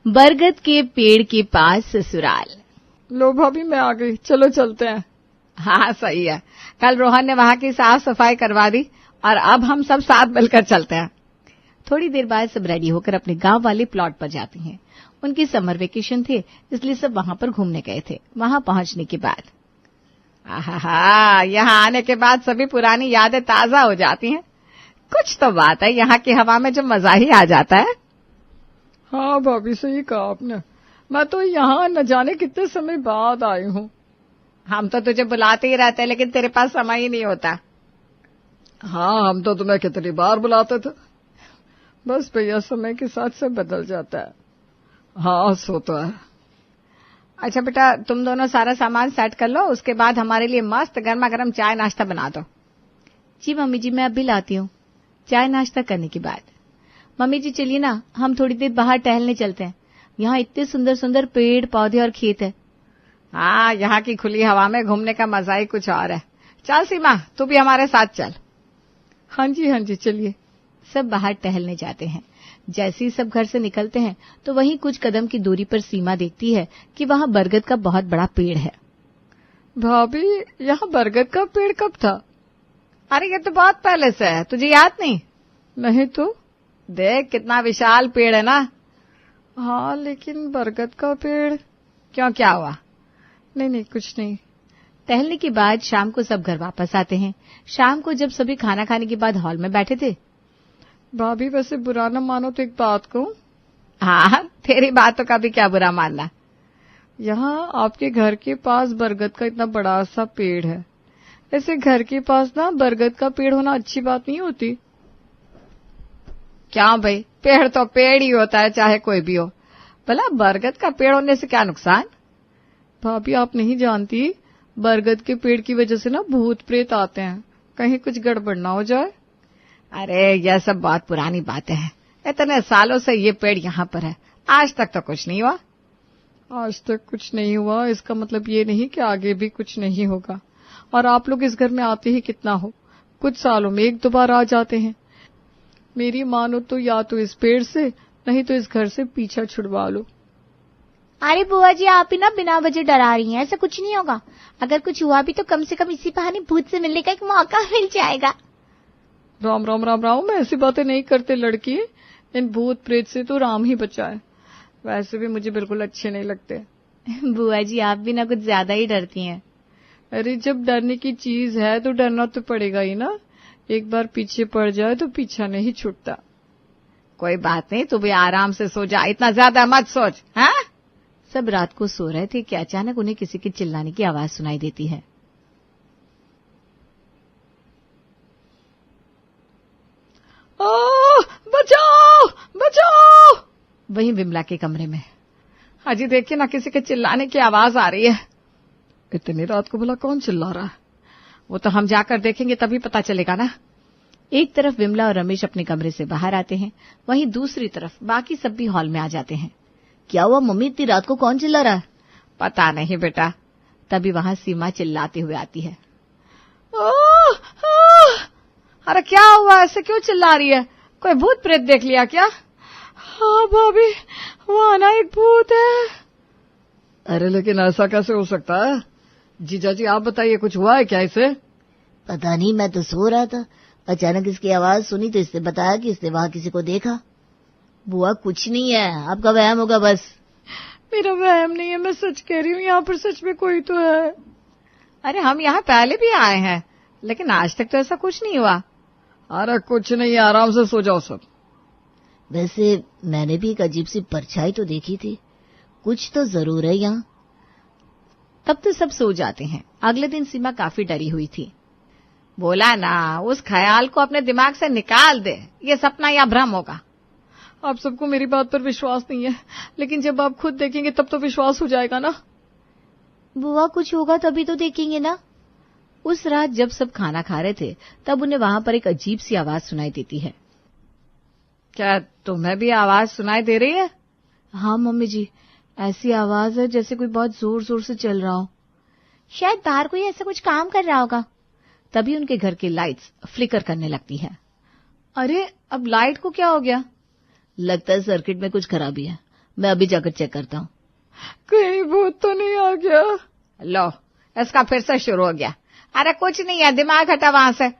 बरगद के पेड़ के पास ससुराल। लो भाभी मैं आ गई, चलो चलते हैं। हाँ सही है, कल रोहन ने वहां की साफ सफाई करवा दी और अब हम सब साथ मिलकर चलते हैं। थोड़ी देर बाद सब रेडी होकर अपने गांव वाले प्लॉट पर जाती हैं। उनकी समर वेकेशन थे, इसलिए सब वहां पर घूमने गए थे। वहां पहुंचने के बाद यहाँ आने के बाद सभी पुरानी यादें ताजा हो जाती हैं। कुछ तो बात है, यहाँ की हवा में जो मजा ही आ जाता है। हाँ भाभी सही कहा आपने, मैं तो यहाँ न जाने कितने समय बाद आई हूँ। हम तो तुझे बुलाते ही रहते हैं, लेकिन तेरे पास समय ही नहीं होता। हाँ हम तो तुम्हें कितनी बार बुलाते थे, बस भैया समय के साथ सब बदल जाता है। हाँ सो तो है। अच्छा बेटा, तुम दोनों सारा सामान सेट कर लो, उसके बाद हमारे लिए मस्त गर्मा गर्म चाय नाश्ता बना दो। जी मम्मी जी, मैं अभी लाती हूँ। चाय नाश्ता करने के बाद मम्मी जी चलिए ना, हम थोड़ी देर बाहर टहलने चलते हैं। यहाँ इतने सुंदर सुंदर पेड़ पौधे और खेत है। हाँ, यहाँ की खुली हवा में घूमने का मजा ही कुछ और है। चल सीमा, तू भी हमारे साथ चल। हाँ जी चलिए। सब बाहर टहलने जाते हैं। जैसे ही सब घर से निकलते हैं तो वहीं कुछ कदम की दूरी पर सीमा देखती है कि वहाँ बरगद का बहुत बड़ा पेड़ है। भाभी यहाँ बरगद का पेड़ कब था? अरे ये तो बहुत पहले से है, तुझे याद नहीं? नहीं तो। देख कितना विशाल पेड़ है ना। हाँ लेकिन बरगद का पेड़। क्यों, क्या हुआ? नहीं कुछ नहीं। टहलने के बाद शाम को सब घर वापस आते हैं। शाम को जब सभी खाना खाने के बाद हॉल में बैठे थे। भाभी वैसे बुरा न मानो तो एक बात कहूं? हाँ, तेरी बात तो कभी क्या बुरा मानना। यहाँ आपके घर के पास बरगद का इतना बड़ा सा पेड़ है, ऐसे घर के पास ना बरगद का पेड़ होना अच्छी बात नहीं होती। क्या भाई, पेड़ तो पेड़ ही होता है, चाहे कोई भी हो। भला बरगद का पेड़ होने से क्या नुकसान? भाभी आप नहीं जानती, बरगद के पेड़ की वजह से ना भूत प्रेत आते हैं, कहीं कुछ गड़बड़ ना हो जाए। अरे यह सब बहुत पुरानी बातें हैं, इतने सालों से ये पेड़ यहाँ पर है, आज तक तो कुछ नहीं हुआ। आज तक कुछ नहीं हुआ इसका मतलब ये नहीं कि आगे भी कुछ नहीं होगा। और आप लोग इस घर में आते ही कितना हो, कुछ सालों में एक दो बार आ जाते हैं। मेरी मानो तो या तो इस पेड़ से नहीं तो इस घर से पीछा छुड़वा लो। अरे बुआ जी, आप ही ना बिना वजह डरा रही हैं, ऐसा कुछ नहीं होगा। अगर कुछ हुआ भी तो कम से कम इसी बहाने भूत से मिलने का एक मौका मिल जाएगा। राम राम राम राम, मैं ऐसी बातें नहीं करते लड़की, इन भूत प्रेत से तो राम ही बचाए। वैसे भी मुझे बिल्कुल अच्छे नहीं लगते। बुआ जी आप भी ना कुछ ज्यादा ही डरती हैं। अरे जब डरने की चीज है तो डरना तो पड़ेगा ही ना, एक बार पीछे पड़ जाए तो पीछा नहीं छूटता। कोई बात नहीं, तू भी आराम से सो जा, इतना ज्यादा मत सोच। हाँ, सब रात को सो रहे थे कि अचानक उन्हें किसी के चिल्लाने की आवाज सुनाई देती है। बचाओ बचाओ। वहीं विमला के कमरे में। हाजी देखिए ना, किसी के चिल्लाने की आवाज आ रही है। इतनी रात को भला कौन चिल्ला रहा है? वो तो हम जाकर देखेंगे तभी पता चलेगा ना। एक तरफ विमला और रमेश अपने कमरे से बाहर आते हैं, वहीं दूसरी तरफ बाकी सब भी हॉल में आ जाते हैं। क्या हुआ मम्मी, इतनी रात को कौन चिल्ला रहा है? पता नहीं बेटा। तभी वहां सीमा चिल्लाते हुए आती है। अरे क्या हुआ, ऐसे क्यों चिल्ला रही है? कोई भूत प्रेत देख लिया क्या? हाँ भाभी, वहां ना एक भूत है। अरे लेकिन ऐसा कैसे हो सकता है? जीजा जी आप बताइए, कुछ हुआ है क्या इसे? पता नहीं, मैं तो सो रहा था, अचानक इसकी आवाज सुनी तो इसने बताया कि इसने वहां किसी को देखा। बुआ कुछ नहीं है, आपका वहम होगा बस। मेरा वहम नहीं है, मैं सच कह रही हूँ, यहाँ पर सच में कोई तो है। अरे हम यहाँ पहले भी आए हैं, लेकिन आज तक तो ऐसा कुछ नहीं हुआ। अरे कुछ नहीं, आराम से सो जाओ सब। वैसे मैंने भी एक अजीब सी परछाई तो देखी थी, कुछ तो जरूर है यहाँ। तब तो सब सो जाते हैं। अगले दिन सीमा काफी डरी हुई थी। बोला ना, उस ख्याल को अपने दिमाग से निकाल दे, ये सपना या भ्रम होगा। आप सबको मेरी बात पर विश्वास नहीं है, लेकिन जब आप खुद देखेंगे तब तो विश्वास हो जाएगा ना। बुआ कुछ होगा तभी तो देखेंगे ना। उस रात जब सब खाना खा रहे थे तब उन्हें वहां पर एक अजीब सी आवाज सुनाई देती है। क्या तुम्हें भी आवाज सुनाई दे रही है? हाँ मम्मी जी, ऐसी आवाज है जैसे कोई बहुत जोर जोर से चल रहा हो। शायद बाहर कोई ऐसा कुछ काम कर रहा होगा। तभी उनके घर की लाइट्स फ्लिकर करने लगती है। अरे अब लाइट को क्या हो गया? लगता है सर्किट में कुछ खराबी है, मैं अभी जाकर चेक करता हूँ। कहीं भूत तो नहीं आ गया? लो, इसका फिर से शुरू हो गया। अरे कुछ नहीं है, दिमाग हटा वहां से।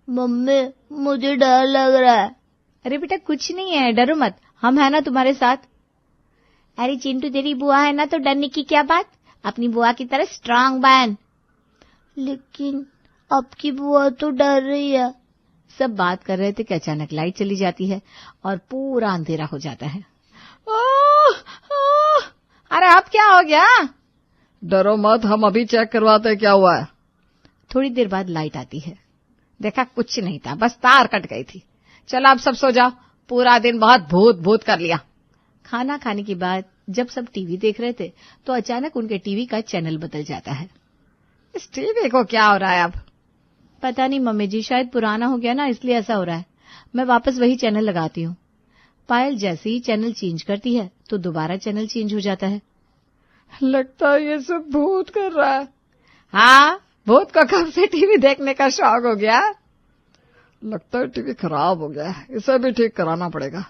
मम्मी मुझे डर लग रहा है। अरे बेटा कुछ नहीं है, डरो मत, हम है ना तुम्हारे साथ। अरे चिंटू तेरी बुआ है ना, तो डरने की क्या बात, अपनी बुआ की तरह स्ट्रांग बन। लेकिन आपकी बुआ तो डर रही है। सब बात कर रहे थे कि अचानक लाइट चली जाती है और पूरा अंधेरा हो जाता है। अरे अब क्या हो गया? डरो मत, हम अभी चेक करवाते हैं क्या हुआ है। थोड़ी देर बाद लाइट आती है। देखा कुछ नहीं था, बस तार कट गई थी। चलो अब सब सो जाओ, पूरा दिन बहुत भूत भूत कर लिया। खाना खाने के बाद जब सब टीवी देख रहे थे तो अचानक उनके टीवी का चैनल बदल जाता है। इस टीवी को क्या हो रहा है अब? पता नहीं मम्मी जी, शायद पुराना हो गया ना, इसलिए ऐसा हो रहा है। मैं वापस वही चैनल लगाती हूँ। पायल जैसे ही चैनल चेंज करती है तो दोबारा चैनल चेंज हो जाता है। लगता है ये सब भूत कर रहा है। हाँ, भूत को कब से टीवी देखने का शौक हो गया? लगता है टीवी खराब हो गया है, इसे भी ठीक कराना पड़ेगा।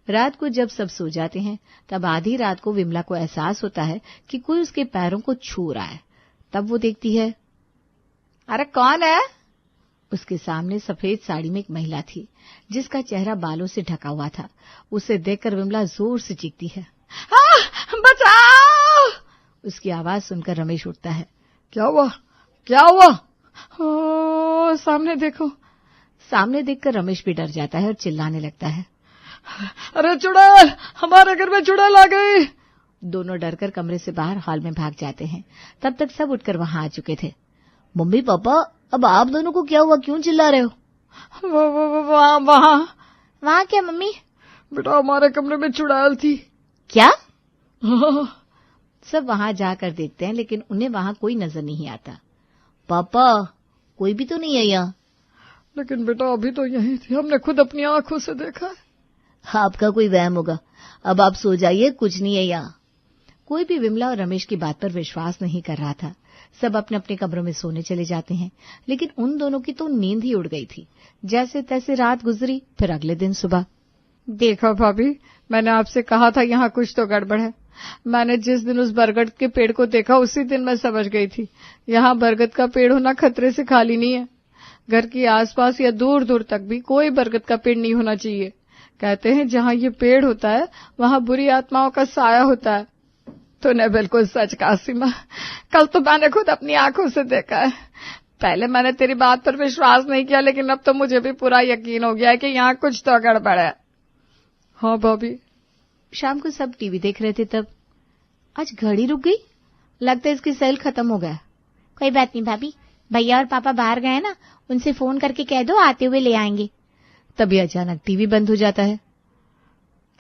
रात को जब सब सो जाते हैं तब आधी रात को विमला को एहसास होता है कि कोई उसके पैरों को छू रहा है। तब वो देखती है, अरे कौन है? उसके सामने सफेद साड़ी में एक महिला थी जिसका चेहरा बालों से ढका हुआ था। उसे देखकर विमला जोर से चीखती है, बचाओ! उसकी आवाज सुनकर रमेश उठता है। क्या हुआ, क्या हुआ? सामने देखो। सामने देखकर रमेश भी डर जाता है और चिल्लाने लगता है, अरे चुड़ैल, हमारे घर में चुड़ैल आ गई। दोनों डरकर कमरे से बाहर हॉल में भाग जाते हैं। तब तक सब उठकर वहां आ चुके थे। मम्मी पापा, अब आप दोनों को क्या हुआ, क्यों चिल्ला रहे हो? वहाँ क्या मम्मी? बेटा हमारे कमरे में चुड़ैल थी। क्या? सब वहां जाकर देखते हैं लेकिन उन्हें वहां कोई नजर नहीं आता। पापा कोई भी तो नहीं है यहाँ। लेकिन बेटा अभी तो यही थी, हमने खुद अपनी आंखों से देखा है। आपका कोई वहम होगा, अब आप सो जाइए, कुछ नहीं है यहाँ। कोई भी विमला और रमेश की बात पर विश्वास नहीं कर रहा था। सब अपने अपने कमरों में सोने चले जाते हैं, लेकिन उन दोनों की तो नींद ही उड़ गई थी। जैसे तैसे रात गुजरी, फिर अगले दिन सुबह। देखो भाभी, मैंने आपसे कहा था यहाँ कुछ तो गड़बड़ है। मैंने जिस दिन उस बरगद के पेड़ को देखा उसी दिन मैं समझ गई थी, यहाँ बरगद का पेड़ होना खतरे से खाली नहीं है। घर के आसपास या दूर दूर तक भी कोई बरगद का पेड़ नहीं होना चाहिए। कहते हैं जहाँ ये पेड़ होता है वहाँ बुरी आत्माओं का साया होता है। तूने बिल्कुल सच कहा सीमा, कल तो मैंने खुद अपनी आंखों से देखा है। पहले मैंने तेरी बात पर विश्वास नहीं किया, लेकिन अब तो मुझे भी पूरा यकीन हो गया है कि यहाँ कुछ तो गड़बड़ है। हाँ भाभी। शाम को सब टीवी देख रहे थे तब आज घड़ी रुक गई। लगता है इसकी सेल खत्म हो गया। कोई बात नहीं भाभी, भैया और पापा बाहर गए ना, उनसे फोन करके कह दो आते हुए ले आएंगे। तभी अचानक टीवी बंद हो जाता है।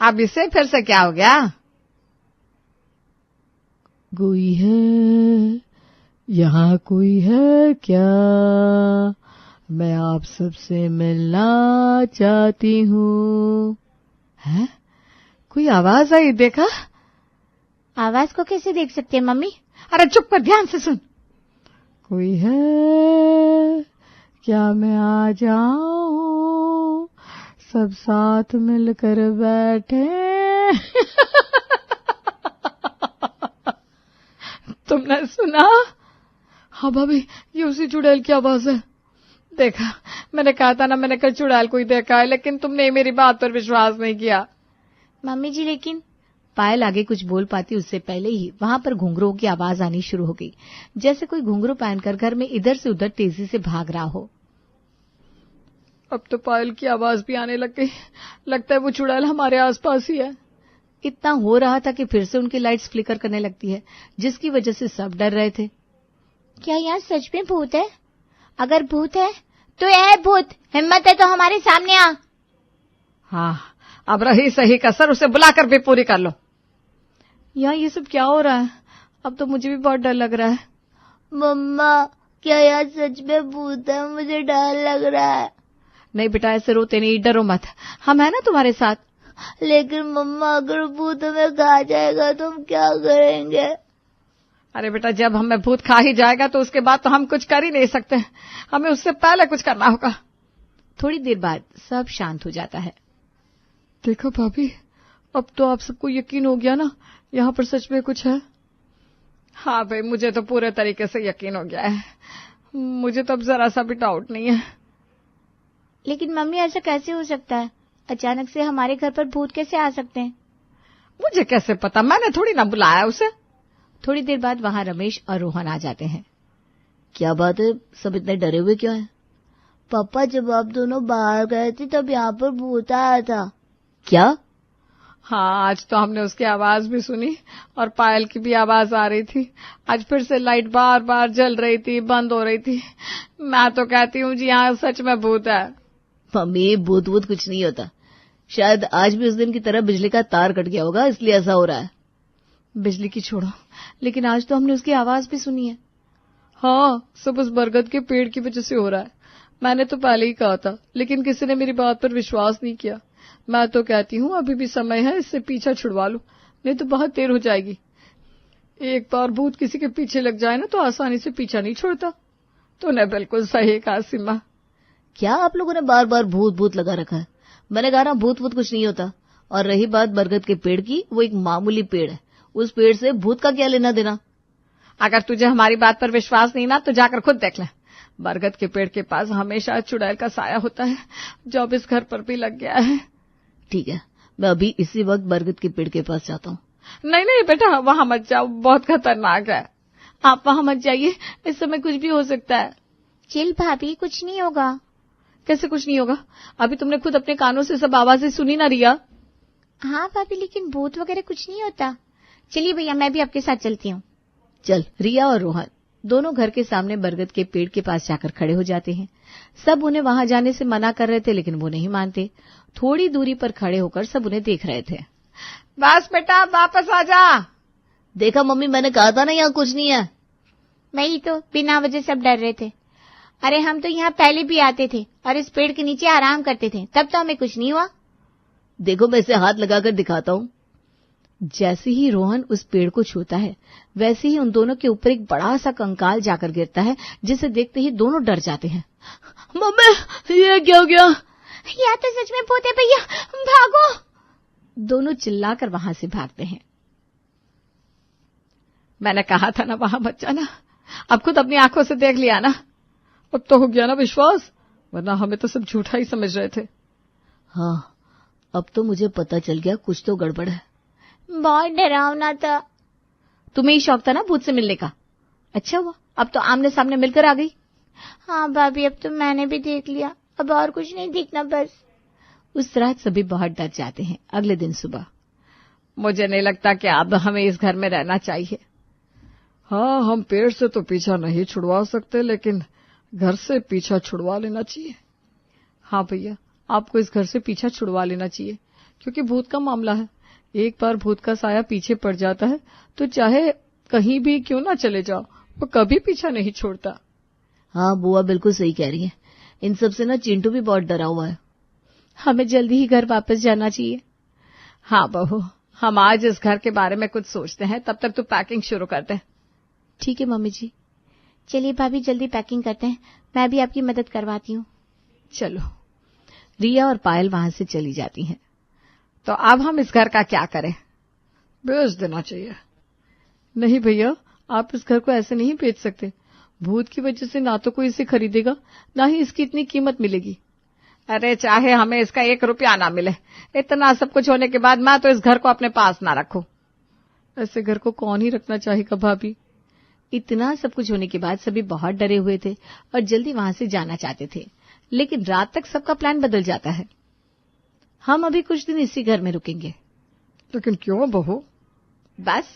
अब इससे फिर से क्या हो गया? कोई है यहाँ, कोई है क्या? मैं आप सबसे मिलना चाहती हूँ। है? कोई आवाज आई, देखा? आवाज को कैसे देख सकते हैं मम्मी? अरे चुप कर, ध्यान से सुन। कोई है क्या, मैं आ जाऊं, सब साथ मिलकर बैठे। तुमने सुना? हाँ भाभी, ये उसी चुड़ैल की आवाज है। देखा, मैंने कहा था ना, मैंने कल चुड़ैल को ही देखा है, लेकिन तुमने मेरी बात पर विश्वास नहीं किया। मम्मी जी लेकिन पायल आगे कुछ बोल पाती उससे पहले ही वहां पर घुंघरूओं की आवाज आनी शुरू हो गई, जैसे कोई घुंघरू पहनकर घर में इधर से उधर तेजी से भाग रहा हो। अब तो पायल की आवाज भी आने लग गई। लगता है वो चुड़ैल हमारे आसपास ही है। इतना हो रहा था कि फिर से उनकी लाइट्स फ्लिकर करने लगती है, जिसकी वजह से सब डर रहे थे। क्या यहाँ सच में भूत है? अगर भूत है तो यह है भूत, हिम्मत है तो हमारे सामने आ। हाँ, अब रही सही कसर, उसे बुलाकर भी पूरी कर लो। यहाँ ये सब क्या हो रहा है? अब तो मुझे भी बहुत डर लग रहा है। मम्मा, क्या यहाँ सच में भूत है? मुझे डर लग रहा है। नहीं बेटा, ऐसे रोते नहीं, डरो मत, हम है ना तुम्हारे साथ। लेकिन मम्मा, अगर भूत हमें खा जाएगा तो हम क्या करेंगे? अरे बेटा, जब हमें भूत खा ही जाएगा तो उसके बाद तो हम कुछ कर ही नहीं सकते, हमें उससे पहले कुछ करना होगा। थोड़ी देर बाद सब शांत हो जाता है। देखो भाभी, अब तो आप सबको यकीन हो गया ना, यहाँ पर सच में कुछ है? हाँ भाई, मुझे तो पूरे तरीके से यकीन हो गया है। मुझे तो अब जरा सा भी डाउट नहीं है। लेकिन मम्मी ऐसा कैसे हो सकता है? अचानक से हमारे घर पर भूत कैसे आ सकते हैं? मुझे कैसे पता, मैंने थोड़ी ना बुलाया उसे। थोड़ी देर बाद वहां रमेश और रोहन आ जाते हैं। क्या बात है, सब इतने डरे हुए क्यों हैं? पापा, जब आप दोनों बाहर गए थे तब यहाँ पर भूत आया था। क्या? हाँ, आज तो हमने उसकी आवाज भी सुनी और पायल की भी आवाज आ रही थी। आज फिर से लाइट बार बार जल रही थी, बंद हो रही थी। मैं तो कहती हूँ जी, यहाँ सच में भूत है। मम्मी, भूत वूत कुछ नहीं होता। शायद आज भी उस दिन की तरह बिजली का तार कट गया होगा, इसलिए ऐसा हो रहा है। बिजली की छोड़ो, लेकिन आज तो हमने उसकी आवाज भी सुनी है। हाँ, सब उस बरगद के पेड़ की वजह से हो रहा है। मैंने तो पहले ही कहा था, लेकिन किसी ने मेरी बात पर विश्वास नहीं किया। मैं तो कहती हूँ अभी भी समय है, इससे पीछा छुड़वा लो, नहीं तो बहुत देर हो जाएगी। एक बार भूत किसी के पीछे लग जाए ना तो आसानी से पीछा नहीं छोड़ता। तूने बिल्कुल सही कहा सीमा। क्या आप लोगों ने बार बार भूत भूत लगा रखा है? मैंने कहा ना, भूत वूत कुछ नहीं होता। और रही बात बरगद के पेड़ की, वो एक मामूली पेड़ है, उस पेड़ से भूत का क्या लेना देना? अगर तुझे हमारी बात पर विश्वास नहीं ना तो जाकर खुद देख ले। बरगद के पेड़ के पास हमेशा चुड़ैल का साया होता है, जो अब इस घर पर भी लग गया है। ठीक है, मैं अभी इसी वक्त बरगद के पेड़ के पास जाता हूँ। नहीं नहीं बेटा, वहां मत जाओ, बहुत खतरनाक है। आप वहां मत जाइए, इस समय कुछ भी हो सकता है। चिल भाभी, कुछ नहीं होगा। कैसे कुछ नहीं होगा? अभी तुमने खुद अपने कानों से सब आवाजें सुनी ना रिया? हाँ भाभी, लेकिन भूत वगैरह कुछ नहीं होता। चलिए भैया, मैं भी आपके साथ चलती हूँ। चल। रिया और रोहन दोनों घर के सामने बरगद के पेड़ के पास जाकर खड़े हो जाते हैं। सब उन्हें वहां जाने से मना कर रहे थे, लेकिन वो नहीं मानते। थोड़ी दूरी पर खड़े होकर सब उन्हें देख रहे थे। बस बेटा, वापस आ जा। देखा मम्मी, मैंने कहा था ना, यहाँ कुछ नहीं है। वही तो, बिना वजह सब डर रहे थे। अरे हम तो यहाँ पहले भी आते थे और इस पेड़ के नीचे आराम करते थे, तब तो हमें कुछ नहीं हुआ। देखो, मैं इसे हाथ लगाकर दिखाता हूँ। जैसे ही रोहन उस पेड़ को छूता है, वैसे ही उन दोनों के ऊपर एक बड़ा सा कंकाल जाकर गिरता है, जिसे देखते ही दोनों डर जाते हैं। मम्मी, ये क्या हो गया? या तो सच में भूत है भैया, भागो। दोनों चिल्लाकर वहां से भागते हैं। मैंने कहा था ना, वहां मत जाना। अब खुद अपनी आंखों से देख लिया ना। अब तो हो गया ना विश्वास, वरना हमें तो सब झूठा ही समझ रहे थे। हाँ, अब तो मुझे पता चल गया, कुछ तो गड़बड़ है। बहुत डरावना था। तुम्हें ही शौक था ना भूत से मिलने का? अच्छा हुआ, अब तो आमने सामने मिलकर आ गई। हाँ भाभी, अब तो मैंने भी देख लिया, अब और कुछ नहीं दिखना बस। उस रात सभी बहुत डर जाते हैं। अगले दिन सुबह, मुझे नहीं लगता कि अब हमें इस घर में रहना चाहिए। हाँ, हम पेड़ से तो पीछा नहीं छुड़वा सकते, लेकिन घर से पीछा छुड़वा लेना चाहिए। हाँ भैया, आपको इस घर से पीछा छुड़वा लेना चाहिए, क्योंकि भूत का मामला है। एक बार भूत का साया पीछे पड़ जाता है तो चाहे कहीं भी क्यों ना चले जाओ, वो कभी पीछा नहीं छोड़ता। हाँ, बुआ बिल्कुल सही कह रही है। इन सब से ना चिंटू भी बहुत डरा हुआ है। हमें जल्दी ही घर वापस जाना चाहिए। हाँ बहू, हम आज इस घर के बारे में कुछ सोचते हैं, तब तक तू पैकिंग शुरू कर दे। ठीक है मम्मी जी। चलिए भाभी, जल्दी पैकिंग करते हैं, मैं भी आपकी मदद करवाती हूँ। चलो। रिया और पायल वहां से चली जाती हैं। तो अब हम इस घर का क्या करें? बेच देना चाहिए। नहीं भैया, आप इस घर को ऐसे नहीं बेच सकते। भूत की वजह से ना तो कोई इसे खरीदेगा, ना ही इसकी इतनी कीमत मिलेगी। अरे चाहे हमें इसका 1 रुपया ना मिले, इतना सब कुछ होने के बाद मैं तो इस घर को अपने पास ना रखूं। ऐसे घर को कौन ही रखना चाहेगा भाभी। इतना सब कुछ होने के बाद सभी बहुत डरे हुए थे और जल्दी वहां से जाना चाहते थे, लेकिन रात तक सबका प्लान बदल जाता है। हम अभी कुछ दिन इसी घर में रुकेंगे। लेकिन क्यों बहू? बस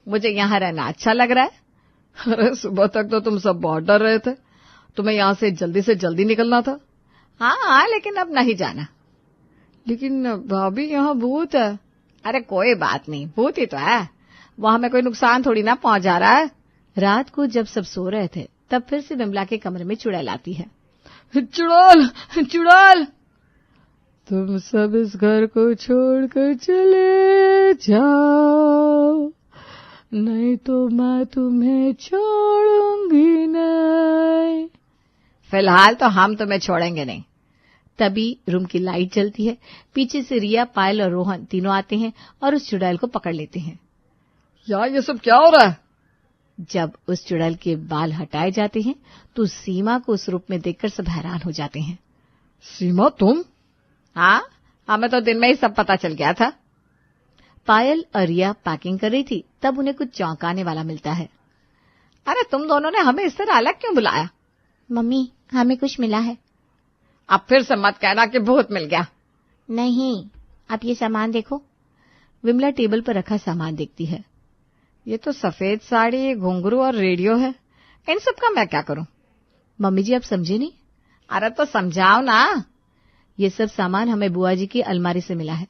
मुझे यहाँ रहना अच्छा लग रहा है। अरे सुबह तक तो तुम सब बहुत डर रहे थे, तुम्हें यहाँ से जल्दी निकलना था। हाँ, लेकिन अब नहीं जाना। लेकिन भाभी, यहाँ भूत है। अरे कोई बात नहीं, भूत ही तो है, वो हमें कोई नुकसान थोड़ी ना पहुंचा रहा है। रात को जब सब सो रहे थे, तब फिर से विमला के कमरे में चुड़ैल आती है। चुड़ैल, तुम सब इस घर को छोड़कर चले जाओ, नहीं तो मैं तुम्हें छोड़ूंगी नहीं। फिलहाल तो हम तुम्हें छोड़ेंगे नहीं। तभी रूम की लाइट जलती है। पीछे से रिया, पायल और रोहन तीनों आते हैं और उस चुड़ैल को पकड़ लेते हैं। यार ये सब क्या हो रहा है? जब उस चुड़ैल के बाल हटाए जाते हैं तो सीमा को उस रूप में देखकर सब हैरान हो जाते हैं। सीमा तुम? हाँ, हमें तो दिन में ही सब पता चल गया था। पायल और रिया पैकिंग कर रही थी, तब उन्हें कुछ चौंकाने वाला मिलता है। अरे तुम दोनों ने हमें इस तरह अलग क्यों बुलाया? मम्मी, हमें कुछ मिला है। अब फिर से मत कहना कि भूत मिल गया। नहीं, अब ये सामान देखो। विमला टेबल पर रखा सामान देखती है। ये तो सफेद साड़ी, घुंघरू और रेडियो है। इन सब का मैं क्या करूं? मम्मी जी, आप समझे नहीं? अरे तो समझाओ ना। ये सब सामान हमें बुआ जी की अलमारी से मिला है।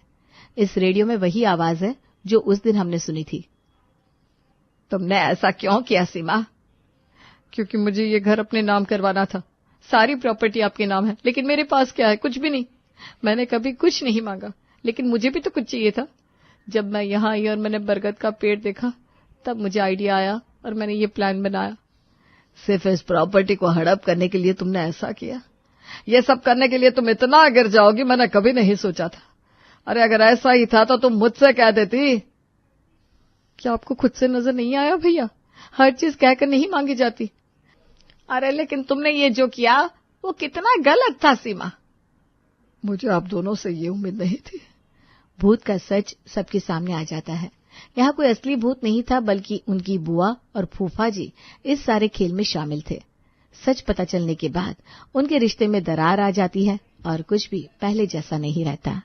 इस रेडियो में वही आवाज है जो उस दिन हमने सुनी थी। तुमने ऐसा क्यों किया सीमा? क्योंकि मुझे ये घर अपने नाम करवाना था। सारी प्रॉपर्टी आपके नाम है, लेकिन मेरे पास क्या है? कुछ भी नहीं। मैंने कभी कुछ नहीं मांगा, लेकिन मुझे भी तो कुछ चाहिए था। जब मैं यहाँ आई और मैंने बरगद का पेड़ देखा, तब मुझे आइडिया आया और मैंने ये प्लान बनाया। सिर्फ इस प्रॉपर्टी को हड़प करने के लिए तुमने ऐसा किया? ये सब करने के लिए तुम इतना गिर जाओगी, मैंने कभी नहीं सोचा था। अरे अगर ऐसा ही था तो तुम मुझसे कह देती। क्या आपको खुद से नजर नहीं आया भैया? हर चीज कहकर नहीं मांगी जाती। अरे लेकिन तुमने ये जो किया वो कितना गलत था सीमा। मुझे आप दोनों से ये उम्मीद नहीं थी। भूत का सच सबके सामने आ जाता है। यहाँ कोई असली भूत नहीं था, बल्कि उनकी बुआ और फूफा जी इस सारे खेल में शामिल थे। सच पता चलने के बाद उनके रिश्ते में दरार आ जाती है और कुछ भी पहले जैसा नहीं रहता।